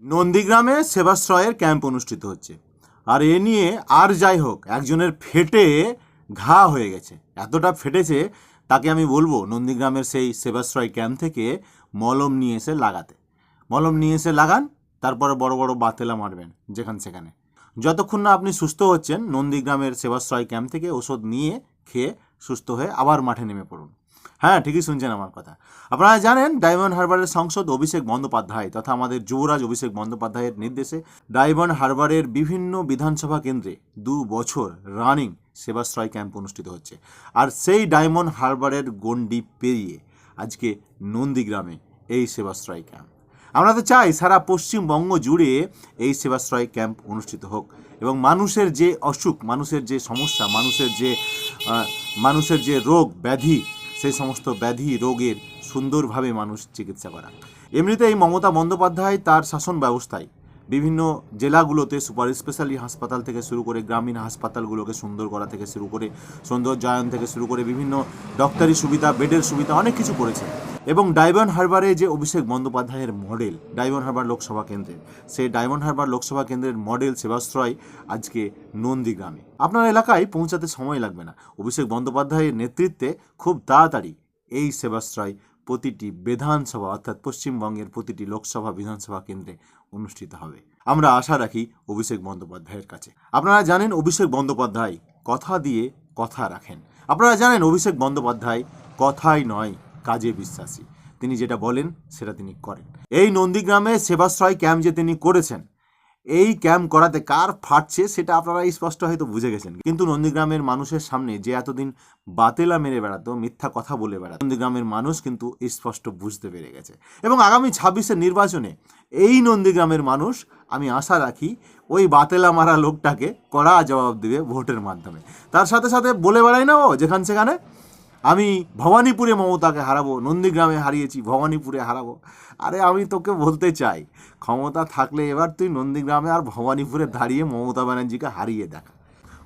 নন্দীগ্রামে সেবাশ্রয়ের ক্যাম্প অনুষ্ঠিত হচ্ছে। আর এ নিয়ে আর যাই হোক, একজনের ফেটে ঘা হয়ে গেছে, এতটা ফেটেছে তাকে আমি বলবো নন্দীগ্রামের সেই সেবাশ্রয় ক্যাম্প থেকে মলম নিয়ে এসে লাগাতে। মলম নিয়ে এসে লাগান, তারপরে বড় বড় বাতেলা মারবেন সেখানে। যতক্ষণ না আপনি সুস্থ হচ্ছেন, নন্দীগ্রামের সেবাশ্রয় ক্যাম্প থেকে ওষুধ নিয়ে খেয়ে সুস্থ হয়ে আবার মাঠে নেমে পড়ুন। হ্যাঁ, ঠিকই শুনছেন আমার কথা। আপনারা জানেন, ডায়মন্ড হারবারের সাংসদ অভিষেক বন্দ্যোপাধ্যায় তথা আমাদের যুবরাজ অভিষেক বন্দ্যোপাধ্যায়ের নির্দেশে ডায়মন্ড হারবারের বিভিন্ন বিধানসভা কেন্দ্রে 2 বছর রানিং সেবাশ্রয় ক্যাম্প অনুষ্ঠিত হচ্ছে। আর সেই ডায়মন্ড হারবারের গণ্ডি পেরিয়ে আজকে নন্দীগ্রামে এই সেবাশ্রয় ক্যাম্প। আমরা তো চাই সারা পশ্চিমবঙ্গ জুড়ে এই সেবাশ্রয় ক্যাম্প অনুষ্ঠিত হোক এবং মানুষের যে অসুখ, মানুষের যে সমস্যা, মানুষের যে রোগ ব্যাধি, সেই সমস্ত ব্যাধি রোগের সুন্দরভাবে মানুষ চিকিৎসা করা। এমনিতেই মমতা বন্দ্যোপাধ্যায় তার শাসন ব্যবস্থায় বিভিন্ন জেলাগুলোতে সুপার স্পেশালিটি হাসপাতাল থেকে শুরু করে গ্রামীণ হাসপাতালগুলোকে সুন্দর করা থেকে শুরু করে সৌন্দর্যায়ন থেকে শুরু করে বিভিন্ন ডক্টরি সুবিধা, বেডের সুবিধা অনেক কিছু করেছে। এবং ডায়মন্ড হারবারে যে অভিষেক বন্দ্যোপাধ্যায়ের মডেল ডায়মন্ড হারবার লোকসভা কেন্দ্রের, সেই ডায়মন্ড হারবার লোকসভা কেন্দ্রের মডেল সেবাশ্রয় আজকে নন্দীগ্রামে। আপনার এলাকায় পৌঁছাতে সময় লাগবে না। অভিষেক বন্দ্যোপাধ্যায়ের নেতৃত্বে খুব তাড়াতাড়ি এই সেবাশ্রয় প্রতিটি বিধানসভা অর্থাৎ পশ্চিমবঙ্গের প্রতিটি লোকসভা বিধানসভা কেন্দ্রে অনুষ্ঠিত হবে। আমরা আশা রাখি অভিষেক বন্দ্যোপাধ্যায়ের কাছে। আপনারা জানেন, অভিষেক বন্দ্যোপাধ্যায় কথা দিয়ে কথা রাখেন। আপনারা জানেন, অভিষেক বন্দ্যোপাধ্যায় কথাই নয় কাজে বিশ্বাসী। তিনি যেটা বলেন সেটা তিনি করেন। এই নন্দীগ্রামে সেবাশ্রয় ক্যাম্প যে তিনি করেছেন, এই ক্যাম্প করাতে কার ফাটছে সেটা আপনারা স্পষ্ট হয়তো বুঝে গেছেন। কিন্তু নন্দীগ্রামের মানুষের সামনে যে এতদিন বাতেলা মেরে বেড়াতো, মিথ্যা কথা বলে বেড়াতো, নন্দীগ্রামের মানুষ কিন্তু স্পষ্ট বুঝতে পেরে গেছে। এবং আগামী 26-এর নির্বাচনে এই নন্দীগ্রামের মানুষ, আমি আশা রাখি, ওই বাতেলা মারা লোকটাকে কড়া জবাব দেবে ভোটের মাধ্যমে। তার সাথে সাথে বলে বেড়াই না ও সেখানে, আমি ভবানীপুরে মমতাকে হারাবো, নন্দীগ্রামে হারিয়েছি, ভবানীপুরে হারাবো। আরে আমি তোকে বলতে চাই, ক্ষমতা থাকলে এবার তুই নন্দীগ্রামে আর ভবানীপুরে দাঁড়িয়ে মমতা ব্যানার্জিকে হারিয়ে দেখা।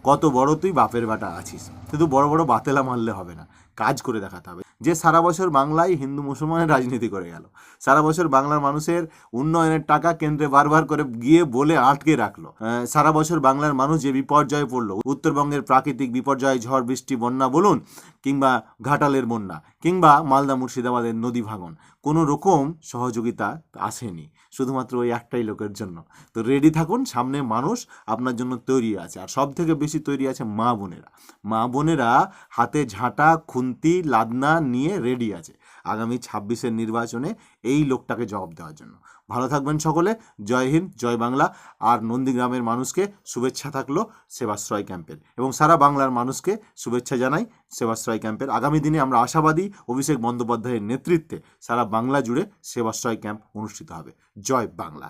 কত বড় তুই বাপের বেটা আছিস। শুধু বড় বড় বাতেলা মারলে হবে না, কাজ করে দেখাতে হবে। যে সারা বছর বাংলায় হিন্দু মুসলমানের রাজনীতি করে গেল, সারা বছর বাংলার মানুষের উন্নয়নের টাকা কেন্দ্রে বারবার করে গিয়ে বলে আটকে রাখলো, সারা বছর বাংলার মানুষ যে বিপর্যয়ে পড়লো, উত্তরবঙ্গের প্রাকৃতিক বিপর্যয়, ঝড় বৃষ্টি, বন্যা বলুন, কিংবা ঘাটালের বন্যা, কিংবা মালদা মুর্শিদাবাদের নদী ভাঙন, কোনো রকম সহযোগিতা আসেনি, শুধুমাত্র ওই একটাই লোকের জন্য। তো রেডি থাকুন, সামনে মানুষ আপনার জন্য তৈরি আছে। আর সব থেকে বেশি তৈরি আছে মা বোনেরা। মা বোনেরা হাতে ঝাঁটা, খুন্তি, লাদনা নিয়ে রেডি আছে আগামী 26-এর নির্বাচনে এই লোকটাকে জবাব দেওয়ার জন্য। ভালো থাকবেন সকলে। জয় হিন্দ, জয় বাংলা। আর নন্দীগ্রামের মানুষকে শুভেচ্ছা থাকলো সেবাশ্রয় ক্যাম্পের, এবং সারা বাংলার মানুষকে শুভেচ্ছা জানাই সেবাশ্রয় ক্যাম্পের। আগামী দিনে আমরা আশাবাদী অভিষেক বন্দ্যোপাধ্যায়ের নেতৃত্বে সারা বাংলা জুড়ে সেবাশ্রয় ক্যাম্প অনুষ্ঠিত হবে। জয় বাংলা।